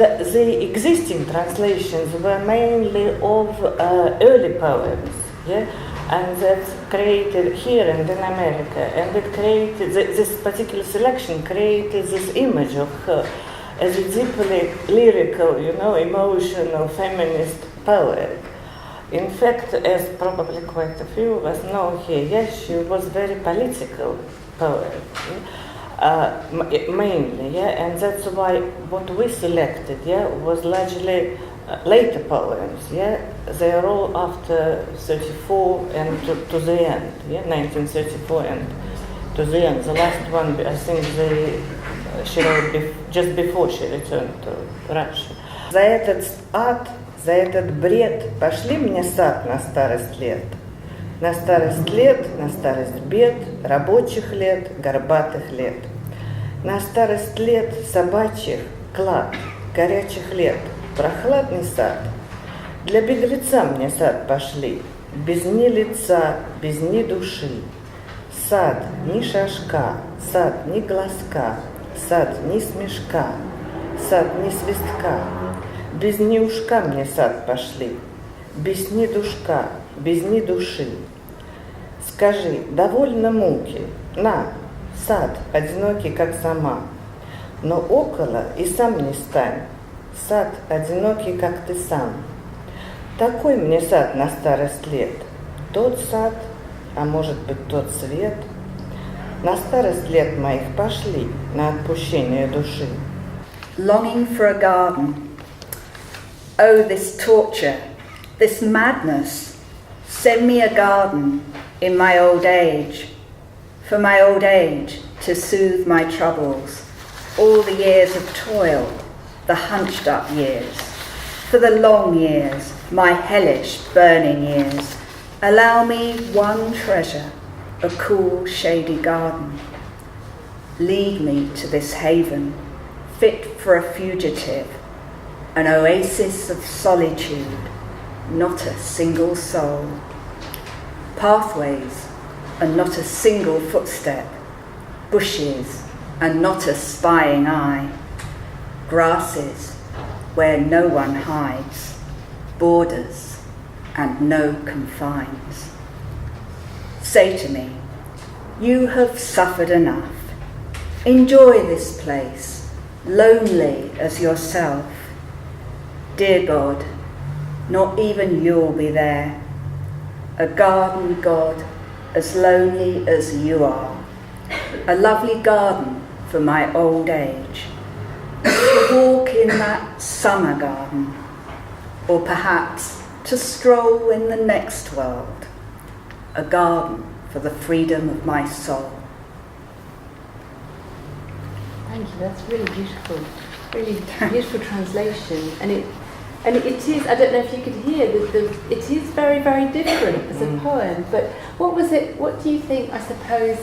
The existing translations were mainly of early poems, yeah? And that created here and in America, and it created, this particular selection created this image of her as a deeply lyrical, emotional feminist poet. In fact, as probably quite a few of us know here, yes, she was very political poet, mainly, and that's why what we selected, was largely later poems, they are all after 34 and to the end, 1934 and to the end. The last one, I think, she wrote just before she returned to Russia. За этот ад, за этот бред пошли мне сад на старость лет. На старость лет, на старость бед, рабочих лет, горбатых лет. На старость лет собачьих клад, горячих лет, прохладный сад. Для беглеца мне сад пошли, без ни лица, без ни души. Сад ни шажка, сад ни глазка, сад ни смешка, сад ни свистка. Без ни ушка мне сад пошли, без ни душка, без ни души. Скажи, довольно муки, на, сад, одинокий, как сама. Но около и сам не стань, сад, одинокий, как ты сам. Такой мне сад на старость лет, тот сад, а может быть тот свет. На старость лет моих пошли на отпущение души. Longing for a garden. Oh, this torture, this madness. Send me a garden in my old age, for my old age to soothe my troubles, all the years of toil, the hunched up years, for the long years, my hellish burning years. Allow me one treasure, a cool shady garden. Lead me to this haven, fit for a fugitive, an oasis of solitude, not a single soul. Pathways and not a single footstep, bushes and not a spying eye, grasses where no one hides, borders and no confines. Say to me, you have suffered enough. Enjoy this place, lonely as yourself. Dear God, not even you'll be there. A garden God as lonely as you are. A lovely garden for my old age. To walk in that summer garden, or perhaps to stroll in the next world. A garden for the freedom of my soul. Thank you, that's really beautiful. Really beautiful translation. And it is, I don't know if you could hear, it is very, very different as a poem, but what do you think, I suppose,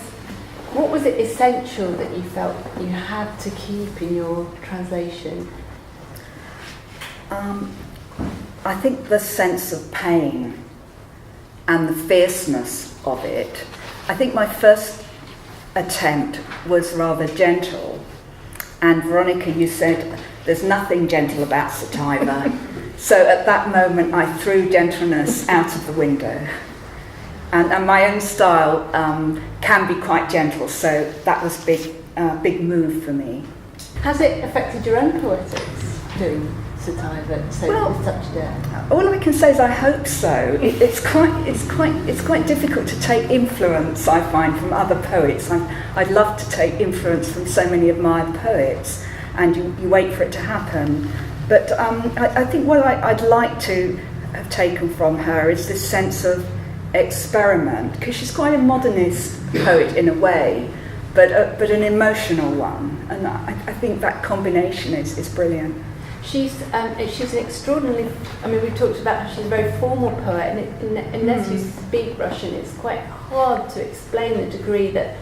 what was it essential that you felt you had to keep in your translation? I think the sense of pain and the fierceness of it. I think my first attempt was rather gentle, and Veronika, you said there's nothing gentle about Tsvetaeva. So at that moment I threw gentleness out of the window. And my own style can be quite gentle, so that was a big move for me. Has it affected your own poetics, doing Tsvetaeva with such depth? All I can say is I hope so. It's quite difficult to take influence, I find, from other poets. I'd love to take influence from so many admired poets, and you wait for it to happen. But I think what I'd like to have taken from her is this sense of experiment, because she's quite a modernist poet in a way, but an emotional one, and I think that combination is brilliant. She's an extraordinarily, we talked about how she's a very formal poet, and unless you speak Russian, it's quite hard to explain the degree that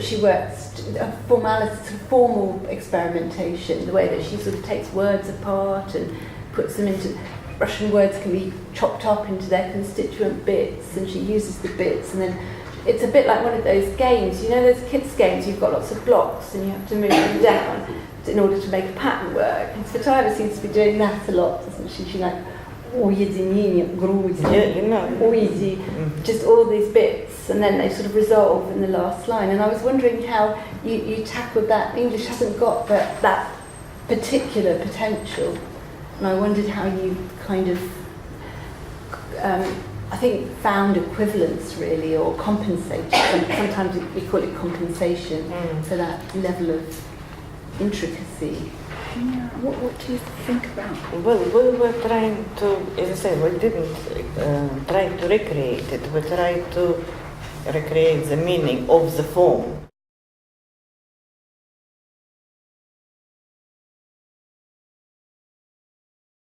she works, a formal experimentation, the way that she sort of takes words apart and puts them into, Russian words can be chopped up into their constituent bits, and she uses the bits, and then it's a bit like one of those games, those kids' games, you've got lots of blocks and you have to move them down. in order to make a pattern work. And Tsvetaeva seems to be doing that a lot, doesn't she? She like, уединение, грудь, уйди, just all these bits, and then they sort of resolve in the last line. And I was wondering how you tackled that. English hasn't got that particular potential, and I wondered how you kind of, I think, found equivalence really, or compensated. Sometimes we call it compensation for that level of intricacy. Yeah. What do you think about? Well, we were trying to, as I said, we didn't try to recreate it. We tried to recreate the meaning of the form.